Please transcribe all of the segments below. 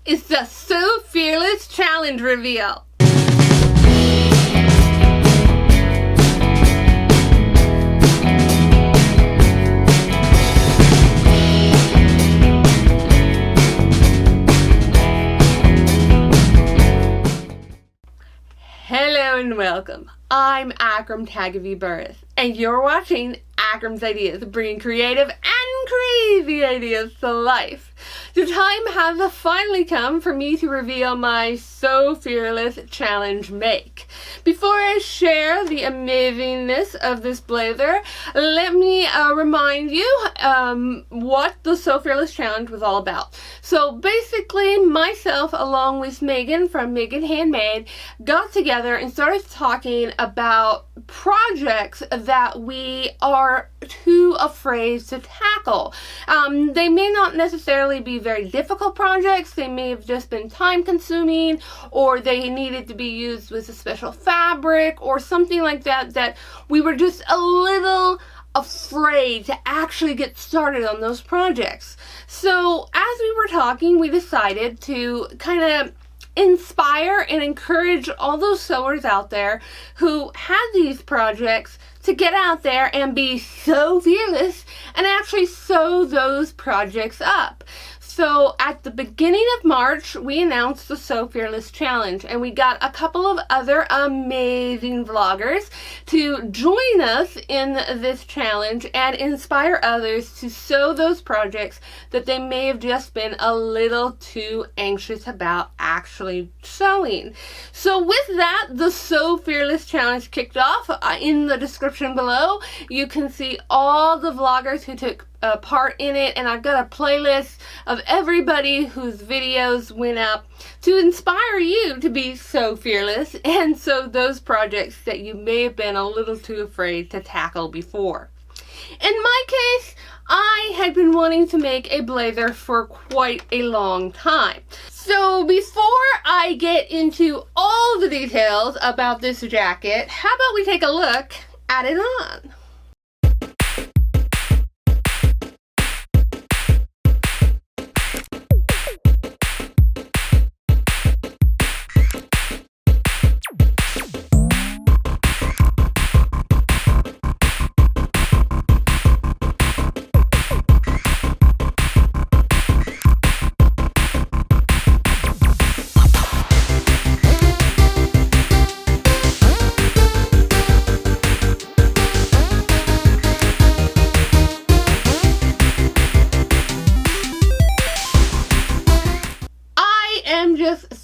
It's the So Fearless Challenge reveal. Hello and welcome. I'm Akram Taghavi-Burris, and you're watching Akram's Ideas, bringing creative and crazy ideas to life. The time has finally come for me to reveal my So Fearless Challenge make. Before I share the amazingness of this blazer, let me remind you what the So Fearless Challenge was all about. So basically, myself along with Megan from Megan Handmade got together and started talking about projects that we are too afraid to tackle. They may not necessarily be very difficult projects. They may have just been time consuming, or they needed to be used with a special fabric or something like that, that we were just a little afraid to actually get started on those projects. So as we were talking, we decided to kind of inspire and encourage all those sewers out there who had these projects to get out there and be so fearless and actually sew those projects up. So at the beginning of March, we announced the So Fearless Challenge, and we got a couple of other amazing vloggers to join us in this challenge and inspire others to sew those projects that they may have just been a little too anxious about actually sewing. So with that, the So Fearless Challenge kicked off. In the description below, you can see all the vloggers who took part in it, and I've got a playlist of everybody whose videos went up to inspire you to be so fearless and sew those projects that you may have been a little too afraid to tackle before. In my case, I had been wanting to make a blazer for quite a long time. So before I get into all the details about this jacket, how about we take a look at it on?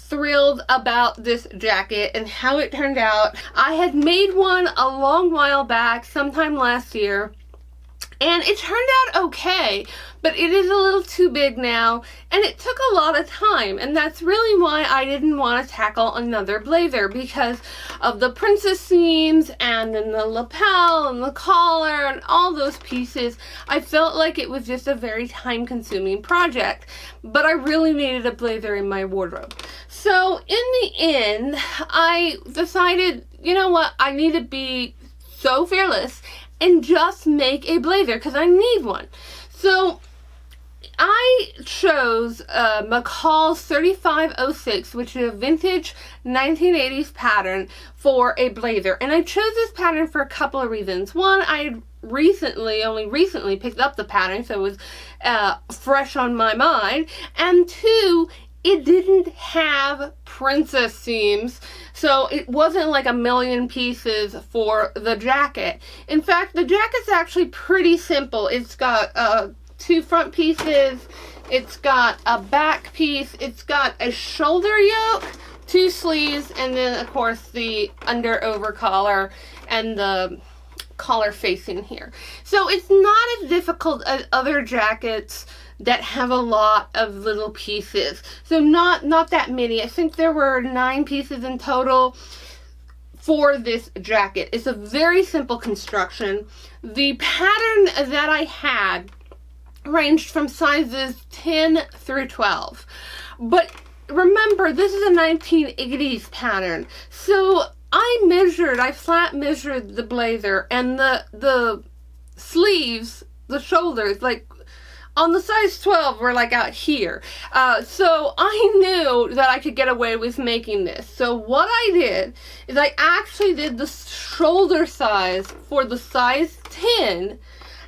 Thrilled about this jacket and how it turned out. I had made one a long while back, sometime last year, and it turned out okay, but it is a little too big now, and it took a lot of time, and that's really why I didn't want to tackle another blazer, because of the princess seams and then the lapel and the collar and all those pieces. I felt like it was just a very time-consuming project, but I really needed a blazer in my wardrobe. So in the end, I decided, you know what, I need to be so fearless and just make a blazer because I need one. So I chose McCall's 3506, which is a vintage 1980s pattern, for a blazer. And I chose this pattern for a couple of reasons. One, I had only recently picked up the pattern, so it was fresh on my mind. And two, it didn't have princess seams, so it wasn't like a million pieces for the jacket. In fact, the jacket's actually pretty simple. It's got two front pieces, it's got a back piece, it's got a shoulder yoke, two sleeves, and then of course the under-over collar and the collar facing here. So it's not as difficult as other jackets that have a lot of little pieces. So not that many. I think there were 9 pieces in total for this jacket. It's a very simple construction. The pattern that I had ranged from sizes 10 through 12. But remember, this is a 1980s pattern. So I flat measured the blazer, and the sleeves, the shoulders, like on the size 12, we're like out here. So I knew that I could get away with making this. So what I did is I actually did the shoulder size for the size 10,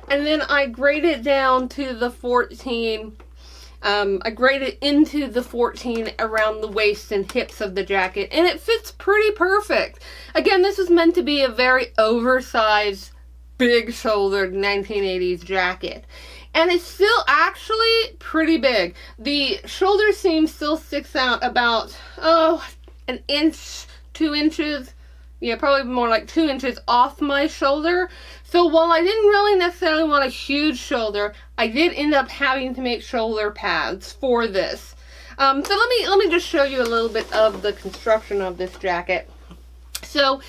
and then I graded down to the 14. I graded into the 14 around the waist and hips of the jacket, and it fits pretty perfect. Again, this is meant to be a very oversized, big-shouldered 1980s jacket. And it's still actually pretty big. The shoulder seam still sticks out about, an inch, 2 inches. Yeah, probably more like 2 inches off my shoulder. So while I didn't really necessarily want a huge shoulder, I did end up having to make shoulder pads for this. So let me just show you a little bit of the construction of this jacket. So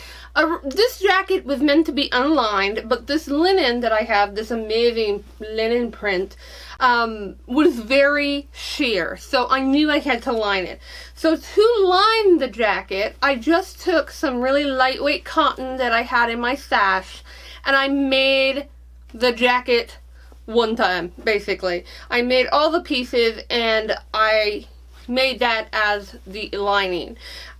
this jacket was meant to be unlined, but this linen that I have, this amazing linen print, was very sheer. So I knew I had to line it. So to line the jacket, I just took some really lightweight cotton that I had in my stash, and I made the jacket one time, basically. I made all the pieces, and I made that as the lining.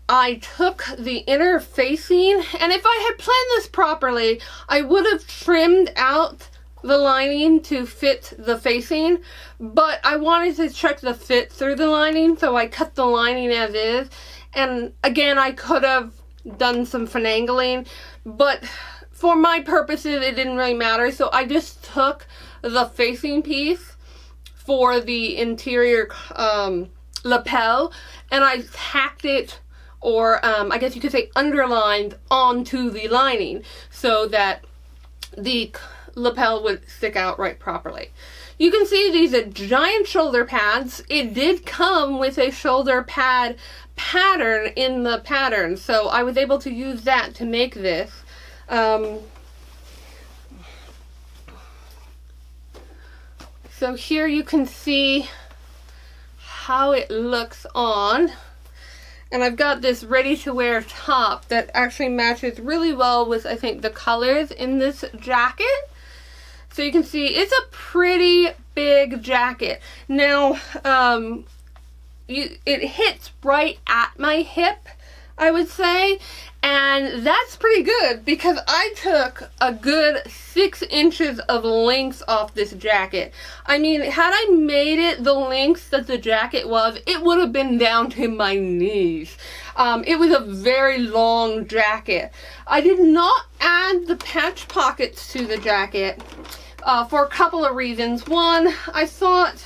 I took the inner facing, and if I had planned this properly, I would have trimmed out the lining to fit the facing, but I wanted to check the fit through the lining, so I cut the lining as is. And again, I could have done some finagling, but for my purposes, it didn't really matter, so I just took the facing piece for the interior lapel, and I tacked it, or I guess you could say underlined, onto the lining so that the lapel would stick out right properly. You can see these are giant shoulder pads. It did come with a shoulder pad pattern in the pattern, so I was able to use that to make this. So here you can see how it looks on. And I've got this ready-to-wear top that actually matches really well with, I think, the colors in this jacket. So you can see it's a pretty big jacket. Now, it hits right at my hip, I would say, and that's pretty good because I took a good 6 inches of length off this jacket. I mean, had I made it the length that the jacket was, it would have been down to my knees. It was a very long jacket. I did not add the patch pockets to the jacket for a couple of reasons. One, I thought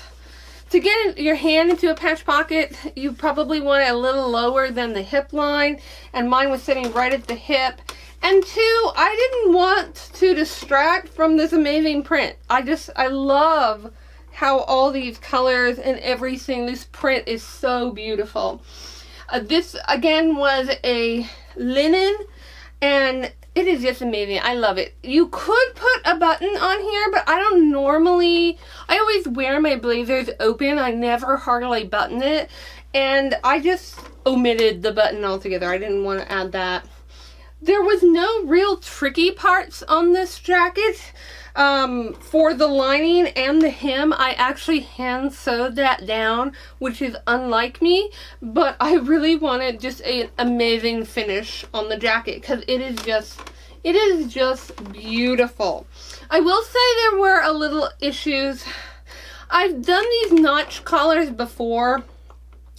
to get your hand into a patch pocket, you probably want it a little lower than the hip line, and mine was sitting right at the hip. And two, I didn't want to distract from this amazing print. I love how all these colors and everything, this print is so beautiful. This, again, was a linen, and it is just amazing. I love it. You could put a button on here, but I don't normally. I always wear my blazers open. I never hardly button it. And I just omitted the button altogether. I didn't want to add that. There was no real tricky parts on this jacket. For the lining and the hem, I actually hand sewed that down, which is unlike me, but I really wanted just an amazing finish on the jacket because it is just beautiful. I will say there were a little issues. I've done these notch collars before,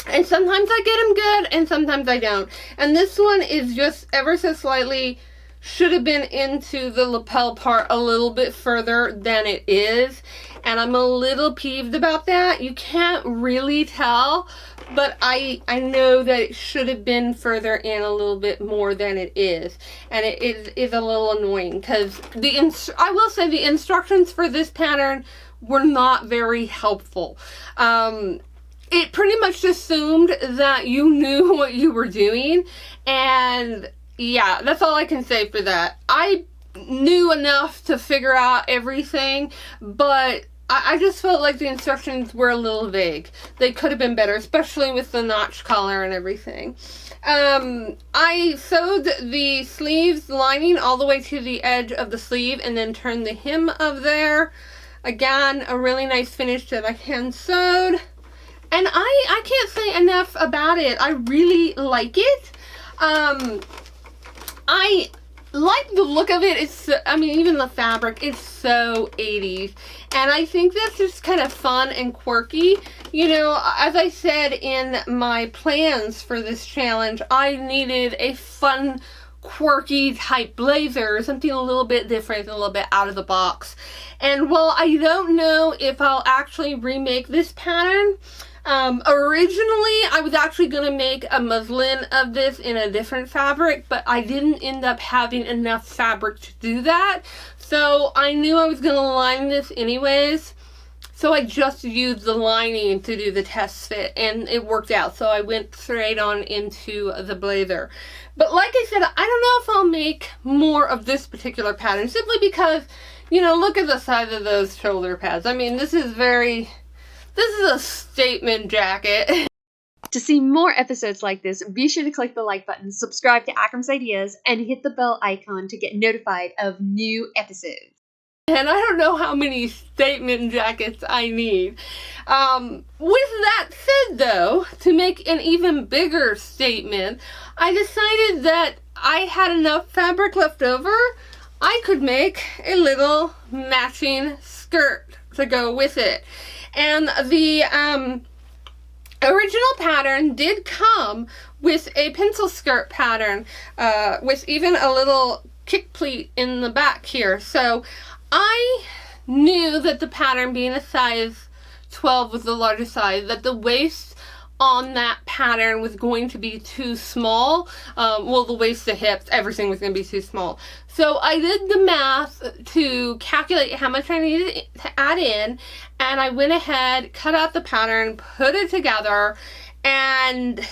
and sometimes I get them good and sometimes I don't. And this one is just ever so slightly, should have been into the lapel part a little bit further than it is, and I'm a little peeved about that. You can't really tell, but I know that it should have been further in a little bit more than it is, and it is a little annoying because I will say the instructions for this pattern were not very helpful. It pretty much assumed that you knew what you were doing, and yeah, that's all I can say for that. I knew enough to figure out everything, but I just felt like the instructions were a little vague. They could have been better, especially with the notch collar and everything. I sewed the sleeves lining all the way to the edge of the sleeve and then turned the hem of there. Again, a really nice finish that I hand sewed. And I can't say enough about it. I really like it. I like the look of it. It's, I mean, even the fabric, it's so 80s. And I think that's just kind of fun and quirky. You know, as I said in my plans for this challenge, I needed a fun, quirky type blazer, something a little bit different, a little bit out of the box. And while I don't know if I'll actually remake this pattern, originally I was actually going to make a muslin of this in a different fabric, but I didn't end up having enough fabric to do that. So I knew I was going to line this anyways. So I just used the lining to do the test fit, and it worked out. So I went straight on into the blazer. But like I said, I don't know if I'll make more of this particular pattern, simply because, you know, look at the size of those shoulder pads. I mean, this is a statement jacket. To see more episodes like this, be sure to click the like button, subscribe to Akram's Ideas, and hit the bell icon to get notified of new episodes. And I don't know how many statement jackets I need. With that said, though, to make an even bigger statement, I decided that I had enough fabric left over. I could make a little matching skirt to go with it. And the original pattern did come with a pencil skirt pattern with even a little kick pleat in the back here. So I knew that the pattern, being a size 12 was the largest size, that the waist on that pattern was going to be too small. Well, the waist, the hips, everything was going to be too small. So I did the math to calculate how much I needed to add in, and I went ahead, cut out the pattern, put it together, and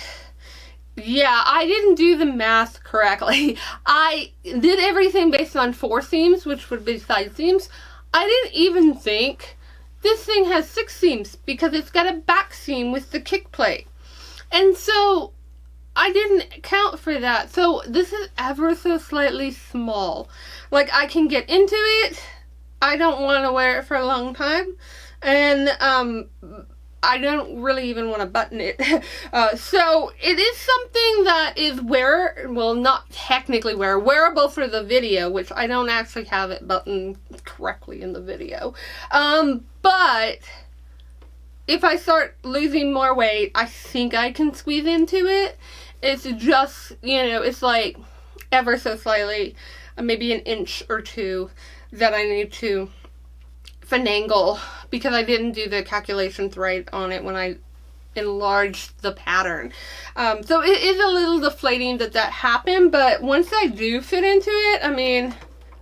yeah, I didn't do the math correctly. I did everything based on 4 seams, which would be side seams. I didn't even think this thing has 6 seams because it's got a back seam with the kick plate. And so I didn't account for that. So this is ever so slightly small. Like, I can get into it. I don't want to wear it for a long time. And I don't really even want to button it. So it is something that is well, not technically wearable for the video, which I don't actually have it buttoned correctly in the video. But if I start losing more weight, I think I can squeeze into it. It's just, you know, it's like ever so slightly, maybe an inch or 2 that I need to finagle, because I didn't do the calculations right on it when I enlarged the pattern. So it is a little deflating that happened, but once I do fit into it, I mean,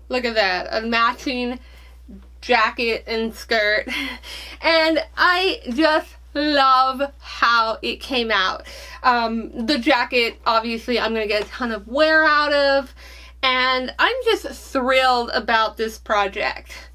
look at that, a matching jacket and skirt. And I just love how it came out. The jacket, obviously, I'm going to get a ton of wear out of, and I'm just thrilled about this project.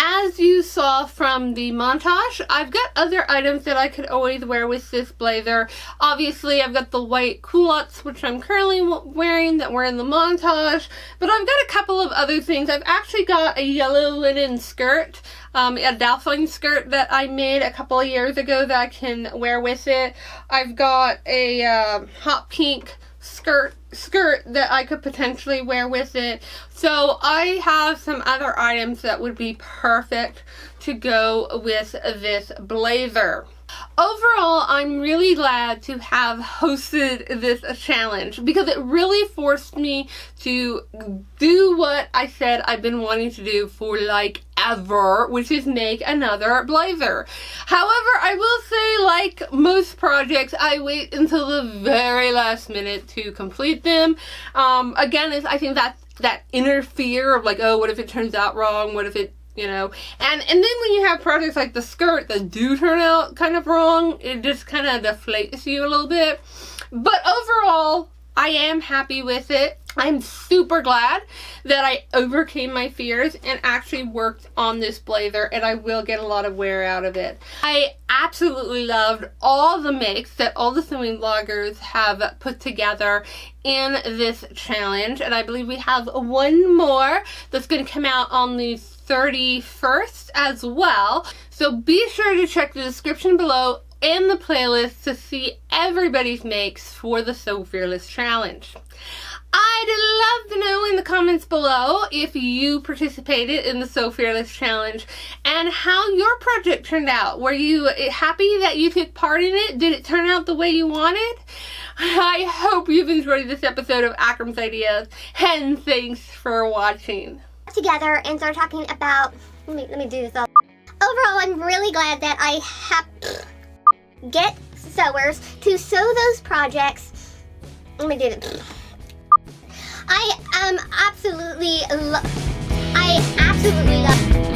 As you saw from the montage, I've got other items that I could always wear with this blazer. Obviously, I've got the white culottes, which I'm currently wearing, that were in the montage. But I've got a couple of other things. I've actually got a yellow linen skirt, a dolphin skirt that I made a couple of years ago that I can wear with it. I've got a hot pink skirt that I could potentially wear with it. So I have some other items that would be perfect to go with this blazer. Overall, I'm really glad to have hosted this challenge because it really forced me to do what I said I've been wanting to do for like ever, which is make another blazer. However, I will say, like most projects, I wait until the very last minute to complete them. Again, I think that inner fear of like, oh, what if it turns out wrong? What if it, you know, and then when you have projects like the skirt that do turn out kind of wrong, it just kind of deflates you a little bit. But overall, I am happy with it. I'm super glad that I overcame my fears and actually worked on this blazer, and I will get a lot of wear out of it. I absolutely loved all the makes that all the sewing vloggers have put together in this challenge, and I believe we have one more that's going to come out on the 31st as well. So be sure to check the description below and the playlist to see everybody's makes for the Sew Fearless Challenge. I'd love to know in the comments below if you participated in the Sew Fearless Challenge and how your project turned out. Were you happy that you took part in it? Did it turn out the way you wanted? I hope you've enjoyed this episode of Akram's Ideas, and thanks for watching. Together and start talking about, let me do this all. Overall, I'm really glad that I have get sewers to sew those projects. Let me do this. I absolutely love